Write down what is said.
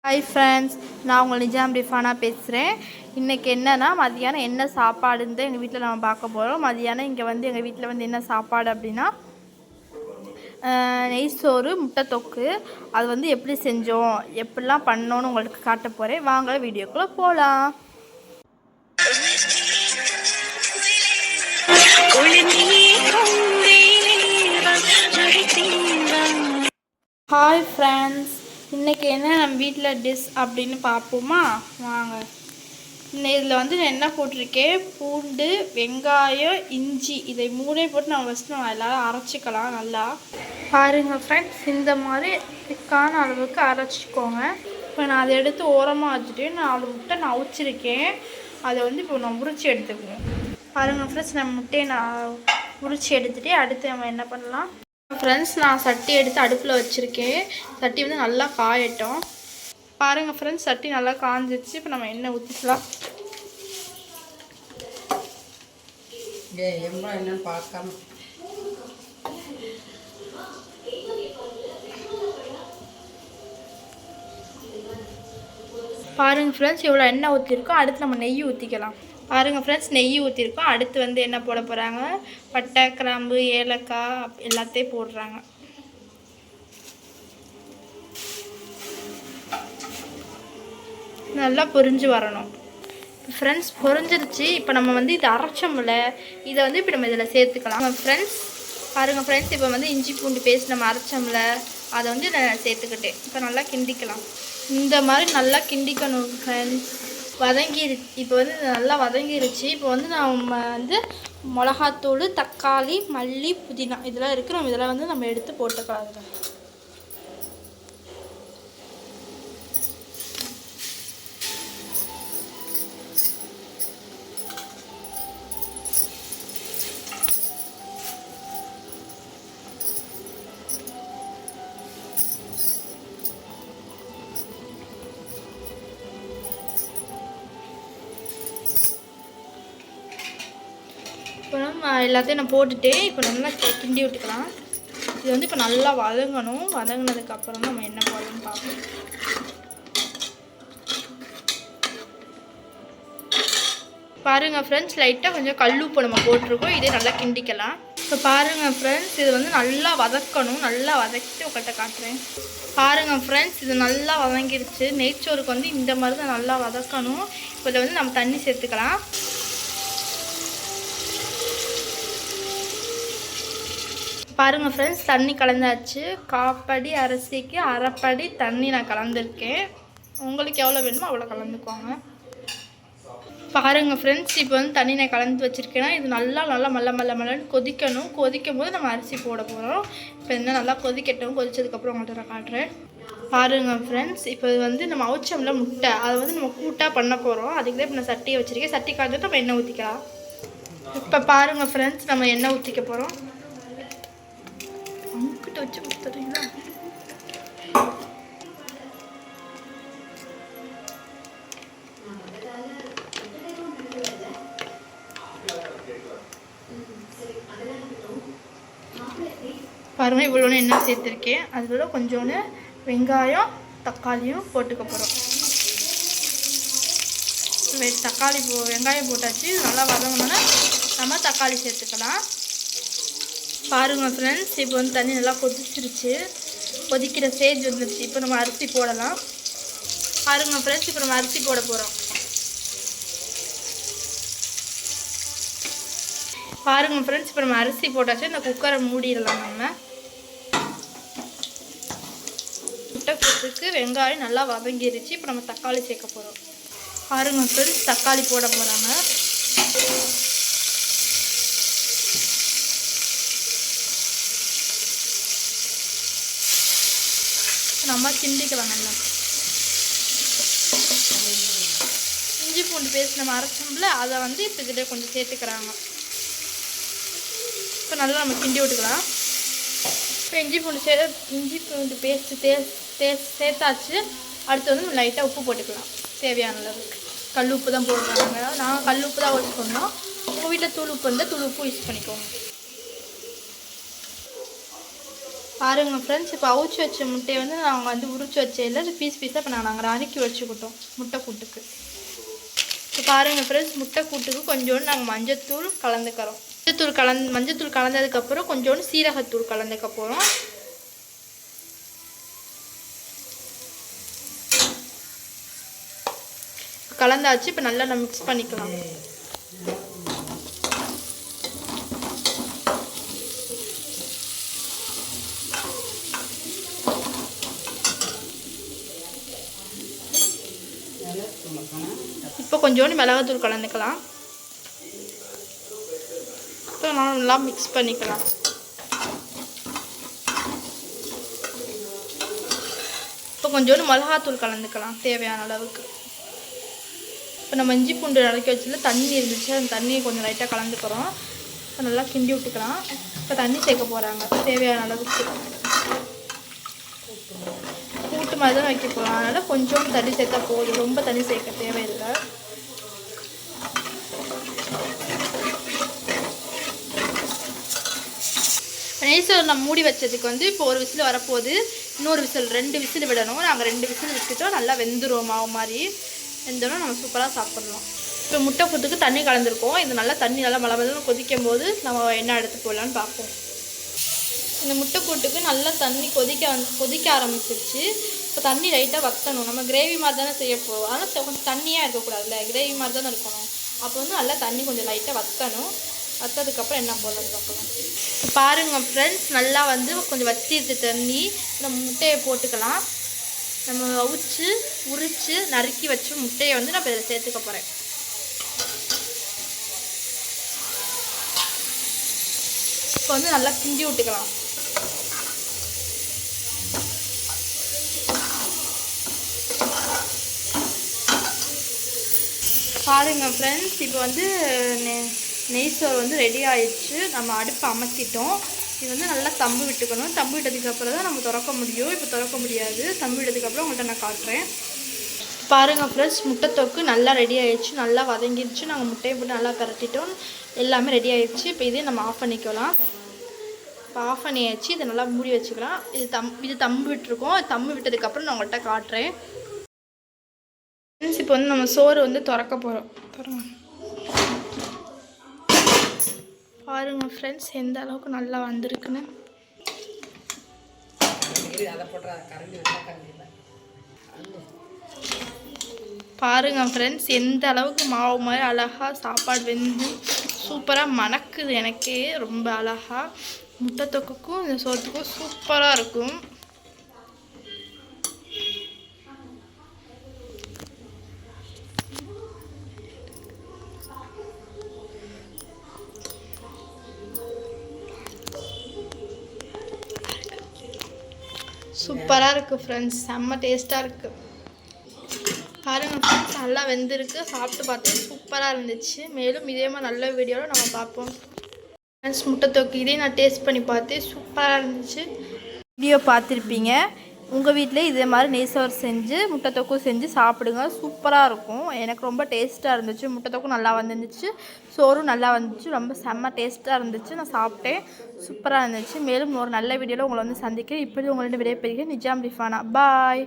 Hi friends, நான் உங்கள் நிஜாம் ரிஃபானா பேசுகிறேன். இன்றைக்கி என்னென்னா மதியானம் என்ன சாப்பாடுன்னு எங்கள் வீட்டில் நம்ம பார்க்க போகிறோம். மதியானம் இங்கே வந்து எங்கள் வீட்டில் வந்து என்ன சாப்பாடு அப்படின்னா நெய் சோறு, முட்டை தொக்கு. அது வந்து எப்படி செஞ்சோம், எப்படிலாம் பண்ணோன்னு உங்களுக்கு காட்ட போகிறேன். வாங்க வீடியோக்குள்ளே போகலாம். ஹாய் ஃப்ரெண்ட்ஸ், இன்றைக்கி என்ன நம்ம வீட்டில் டிஷ் அப்படின்னு பார்ப்போமா? வாங்க. இதில் வந்து நான் என்ன போட்டிருக்கேன், பூண்டு, வெங்காயம், இஞ்சி, இதை மூணே போட்டு நம்ம ஃபஸ்ட்டு நம்ம எல்லோரும் அரைச்சிக்கலாம். நல்லா பாருங்கள் ஃப்ரெண்ட்ஸ், இந்த மாதிரி திக்கான அளவுக்கு அரைச்சிக்கோங்க. இப்போ நான் அதை எடுத்து ஓரமாக வச்சுட்டு நான் அதை முட்டை நான் அவிச்சிருக்கேன். அதை வந்து இப்போ நான் உரிச்சி எடுத்துக்குவோம். பாருங்கள் ஃப்ரெண்ட்ஸ், நம்ம முட்டையை நான் உரிச்சி எடுத்துகிட்டு அடுத்து நம்ம என்ன பண்ணலாம். ஃப்ரெண்ட்ஸ், நான் சட்டி எடுத்து அடுப்பில் வச்சுருக்கேன். சட்டி வந்து நல்லா காயட்டும். பாருங்கள் ஃப்ரெண்ட்ஸ், சட்டி நல்லா காஞ்சிச்சு. இப்போ நம்ம எண்ணெய் ஊற்றிக்கலாம். என்னன்னு பார்க்காம பாருங்கள் ஃப்ரெண்ட்ஸ், இவ்வளோ எண்ணெய் ஊற்றிருக்கோம். அடுத்து நம்ம நெய் ஊற்றிக்கலாம். பாருங்கள் ஃப்ரெண்ட்ஸ், நெய் ஊற்றிருக்கோம். அடுத்து வந்து என்ன போட போகிறாங்க, பட்டை, கிராம்பு, ஏலக்காய் எல்லாத்தையும் போடுறாங்க. நல்லா பொரிஞ்சு வரணும். ஃப்ரெண்ட்ஸ், பொரிஞ்சிருச்சு. இப்போ நம்ம வந்து இதை அரைச்சோம்ல, இதை வந்து இப்போ நம்ம இதில் சேர்த்துக்கலாம். ஃப்ரெண்ட்ஸ் பாருங்கள் ஃப்ரெண்ட்ஸ், இப்போ வந்து இஞ்சி பூண்டு பேஸ்ட் நம்ம அரைச்சோம்ல, அதை வந்து நான் சேர்த்துக்கிட்டேன். இப்போ நல்லா கிண்டிக்கலாம். இந்த மாதிரி நல்லா கிண்டிக்கணும் ஃப்ரெண்ட்ஸ். இப்போ வந்து நல்லா வதங்கிருச்சு. இப்போ வந்து நம்ம வந்து மிளகாத்தூள், தக்காளி, மல்லி, புதினா இதெல்லாம் இருக்குது. நம்ம இதெல்லாம் வந்து நம்ம எடுத்து போட்டுக்கலாம். இப்போ நம்ம எல்லாத்தையும் நான் போட்டுட்டு இப்போ நல்லா கிண்டி விட்டுக்கலாம். இது வந்து இப்போ நல்லா வதங்கணும். வதங்கினதுக்கப்புறம் நம்ம என்ன போடணும்னு பார்ப்போம். பாருங்கள் ஃப்ரெண்ட்ஸ், லைட்டாக கொஞ்சம் கல்லுப்பு நம்ம போட்டிருக்கோம். இதே நல்லா கிண்டிக்கலாம். இப்போ பாருங்கள் ஃப்ரெண்ட்ஸ், இது வந்து நல்லா வதக்கணும். நல்லா வதக்கிட்டு உங்கள்கிட்ட காட்டுறேன். பாருங்கள் ஃப்ரெண்ட்ஸ், இது நல்லா வதங்கிருச்சு. நெய்ச்சோறுக்கு வந்து இந்த மாதிரி தான் நல்லா வதக்கணும். இப்போ இதில் வந்து நம்ம தண்ணி சேர்த்துக்கலாம். பாருங்கள் ஃப்ரெண்ட்ஸ், தண்ணி கலந்தாச்சு. காப்படி அரிசிக்கு அரைப்படி தண்ணி நான் கலந்துருக்கேன். உங்களுக்கு எவ்வளோ வேணுமோ அவ்வளோ கலந்துக்கோங்க. பாருங்கள் ஃப்ரெண்ட்ஸ், இப்போ வந்து தண்ணி நான் கலந்து வச்சுருக்கேன்னா இது நல்லா மல்லன்னு கொதிக்கணும். கொதிக்கும் போது நம்ம அரிசி போட போகிறோம். இப்போ என்ன நல்லா கொதிக்கட்டும். கொதிச்சதுக்கப்புறம் உங்கள்கிட்ட நான் காட்டுறேன். பாருங்கள் ஃப்ரெண்ட்ஸ், இப்போ இது வந்து நம்ம அவிச்சோம்ல முட்டை, அதை வந்து நம்ம கூட்டாக பண்ண போகிறோம். அதுக்கு தான் இப்போ நான் சட்டியை வச்சுருக்கேன். சட்டி காய்ச்சிட்டு நம்ம எண்ணெய் ஊற்றிக்கலாம். இப்போ பாருங்கள் ஃப்ரெண்ட்ஸ், நம்ம எண்ணெய் ஊற்றிக்க போகிறோம். அமுக்கிட்டு வச்சு கொடுத்துறீங்களா? பாருங்க, இவ்வளோன்னு எண்ணெய் சேர்த்துருக்கேன். அதோட கொஞ்சோன்னு வெங்காயம், தக்காளியும் போட்டுக்க போகிறோம். வெங்காயம் போட்டாச்சு. நல்லா வதங்கணுன்னா நம்ம தக்காளி சேர்த்துக்கலாம். பாருங்கள் ஃப்ரெண்ட்ஸ், இப்போ வந்து தண்ணி நல்லா கொதிச்சிருச்சு. கொதிக்கிற ஸ்டேஜ் வந்துருச்சு. இப்போ நம்ம அரிசி போடலாம். பாருங்கள் ஃப்ரெண்ட்ஸ், இப்போ நம்ம அரிசி போட போகிறோம். பாருங்கள் ஃப்ரெண்ட்ஸ், இப்போ நம்ம அரிசி போட்டாச்சு. இந்த குக்கரை மூடிடலாம். நம்ம முட்டை போட்டுருக்கு. வெங்காயம் நல்லா வதங்கிருச்சு. இப்போ நம்ம தக்காளி சேர்க்க போகிறோம். பாருங்கள் ஃப்ரெண்ட்ஸ், தக்காளி போட போகிறாங்க. நம்ம கிண்டிக்கலாம் நல்லா. இஞ்சி பூண்டு பேஸ்ட் நம்ம அரைச்சோம்ல, அதை வந்து இப்போ இதில் கொஞ்சம் சேர்த்துக்கிறாங்க. இப்போ நல்லா நம்ம கிண்டி விட்டுக்கலாம். இப்போ இஞ்சி பூண்டு பேஸ்ட்டு சேர்த்தாச்சு. அடுத்து வந்து நம்ம லைட்டாக உப்பு போட்டுக்கலாம். தேவையான அளவுக்கு கல் உப்பு தான் போடுறாங்க. நாங்கள் கல் உப்பு தான் யூஸ் பண்ணோம். உங்கள் வீட்டில் தூள் உப்பு இருந்தால் தூள் உப்பு யூஸ் பண்ணிக்கோங்க. பாருங்கள் ஃப்ரெண்ட்ஸ், இப்போ அவிச்சு வச்ச முட்டையை வந்து நாங்கள் வந்து உரிச்சு வச்சதில்ல, பீஸ் பீஸாக இப்போ நாங்கள் நறுக்கி வச்சுக்கிட்டோம் முட்டை கூட்டுக்கு. இப்போ பாருங்கள் ஃப்ரெண்ட்ஸ், முட்டை கூட்டுக்கு கொஞ்சோண்டு நாங்கள் மஞ்சத்தூள் கலந்துக்கிறோம். மஞ்சத்தூள் கலந்ததுக்கப்புறம் கொஞ்சோண்டு சீரகத்தூள் கலந்துக்கப்புறம் கலந்தாச்சு. இப்போ நல்லா நம்ம மிக்ஸ் பண்ணிக்கலாம். இப்போ கொஞ்சோண்டு மிளகாத்தூள் கலந்துக்கலாம். இப்போ நல்லா மிக்ஸ் பண்ணிக்கலாம். இப்போ கொஞ்சோண்டு மிளகாத்தூள் கலந்துக்கலாம் தேவையான அளவுக்கு. இப்போ நம்ம இஞ்சி பூண்டு நறுக்கி வச்சுல தண்ணி இருந்துச்சு, அந்த தண்ணியை கொஞ்சம் லைட்டாக கலந்துக்கிறோம். இப்போ நல்லா கிண்டி விட்டுக்கலாம். இப்போ தண்ணி சேர்க்க போகிறாங்க தேவையான அளவுக்கு. கூட்டு மாதிரி தான் வைக்க போகிறோம், அதனால் கொஞ்சோண்டு தண்ணி சேர்த்தா போதும், ரொம்ப தண்ணி சேர்க்க தேவையில்லை. நெய்சோறு நம்ம மூடி வச்சதுக்கு வந்து இப்போ ஒரு விசில் வரப்போகுது. இன்னொரு விசில் 2 விசில் விடணும். நாங்கள் 2 விசில் விட்டுட்டோம். நல்லா வெந்துடும், மாவு மாதிரி வெந்தோன்னா நம்ம சூப்பராக சாப்பிட்லாம். இப்போ முட்டை கூட்டுக்கு தண்ணி கலந்துருக்கோம். இது நல்லா தண்ணி நல்லா மலமலன்னு கொதிக்கும் போது நம்ம என்ன எடுத்து போடலான்னு பார்ப்போம். இந்த முட்டை கூட்டுக்கு நல்லா தண்ணி கொதிக்க ஆரம்பிச்சிருச்சு. இப்போ தண்ணி லைட்டாக வற்றணும். நம்ம கிரேவி மாதிரி தானே செய்ய போவோம், ஆனால் கொஞ்சம் தண்ணியாக இருக்கக்கூடாதுல்ல, கிரேவி மாதிரி தானே இருக்கணும். அப்போ வந்து நல்லா தண்ணி கொஞ்சம் லைட்டாக வற்றணும். வற்றதுக்கப்புறம் என்ன போடலான்னு பார்க்கலாம். இப்போ பாருங்கள் ஃப்ரெண்ட்ஸ், நல்லா வந்து கொஞ்சம் வற்றிடுச்சு தண்ணி. நம்ம முட்டையை போட்டுக்கலாம். நம்ம அவிச்சு உரித்து நறுக்கி வச்சு முட்டையை வந்து நான் இதில் சேர்த்துக்க போகிறேன். இப்போ வந்து நல்லா கிண்டி விட்டுக்கலாம். பாருங்கள் ஃப்ரெண்ட்ஸ், இப்போ வந்து நெய்சோறு வந்து ரெடி ஆயிடுச்சு. நம்ம அடுப்பை அமர்த்திட்டோம். இது வந்து நல்லா தம்பு விட்டுக்கணும். தம்பு விட்டதுக்கப்புறம் தான் நம்ம திறக்க முடியும். இப்போ திறக்க முடியாது. தம்பு விட்டதுக்கப்புறம் உங்கள்கிட்ட நான் காட்டுறேன். பாருங்கள் ஃப்ரெண்ட்ஸ், முட்டை தொக்கு நல்லா ரெடி ஆயிடுச்சு. நல்லா வதங்கிடுச்சு. நாங்கள் முட்டையை போட்டு நல்லா பரட்டிட்டோம். எல்லாமே ரெடி ஆயிடுச்சு. இப்போ இதே நம்ம ஆஃப் பண்ணிக்கலாம். இப்போ ஆஃப் பண்ணியாச்சு. இதை நல்லா மூடி வச்சுக்கலாம். இது தம்பு விட்டுருக்கோம். தம்பு விட்டதுக்கப்புறம் நான் உங்கள்கிட்ட காட்டுறேன். ஃப்ரெண்ட்ஸ், இப்போ வந்து நம்ம சோறு வந்து திறக்க போகிறோம். பாருங்கள் ஃப்ரெண்ட்ஸ், எந்த அளவுக்கு நல்லா வந்திருக்குன்னு. பாருங்கள் ஃப்ரெண்ட்ஸ், எந்த அளவுக்கு மாவு மாதிரி அழகாக சாப்பாடு வெந்து சூப்பராக மணக்குது. எனக்கே ரொம்ப அழகாக முட்டை தொக்குக்கும் இந்த சோத்துக்கும் சூப்பராக இருக்கும். சூப்பராக இருக்குது ஃப்ரெண்ட்ஸ், செம்ம டேஸ்ட்டாக இருக்குது. பாருங்கள் ஃப்ரெண்ட்ஸ், நல்லா வெந்திருக்கு. சாப்பிட்டு பார்த்து சூப்பராக இருந்துச்சு. மேலும் இதே மாதிரி நல்ல வீடியோவில் நம்ம பார்ப்போம் ஃப்ரெண்ட்ஸ். முட்டை தொக்கு இதே நான் டேஸ்ட் பண்ணி பார்த்தேன், சூப்பராக இருந்துச்சு. வீடியோ பார்த்துருப்பீங்க. உங்கள் வீட்டிலே இதே மாதிரி நெய்சோறு செஞ்சு முட்டை தொக்கும் செஞ்சு சாப்பிடுங்க, சூப்பராக இருக்கும். எனக்கு ரொம்ப டேஸ்ட்டாக இருந்துச்சு. முட்டை தொக்கும் நல்லா வந்துருந்துச்சு, சோறும் நல்லா வந்துச்சு. ரொம்ப செம்ம டேஸ்ட்டாக இருந்துச்சு. நான் சாப்பிட்டேன், சூப்பராக இருந்துச்சு. மேலும் ஒரு நல்ல வீடியோவில் உங்களை வந்து சந்திக்கிறேன். இப்படி உங்கள்கிட்ட விடைபெறுகிறேன். நிஜாம் ரிஃபானா. பாய்.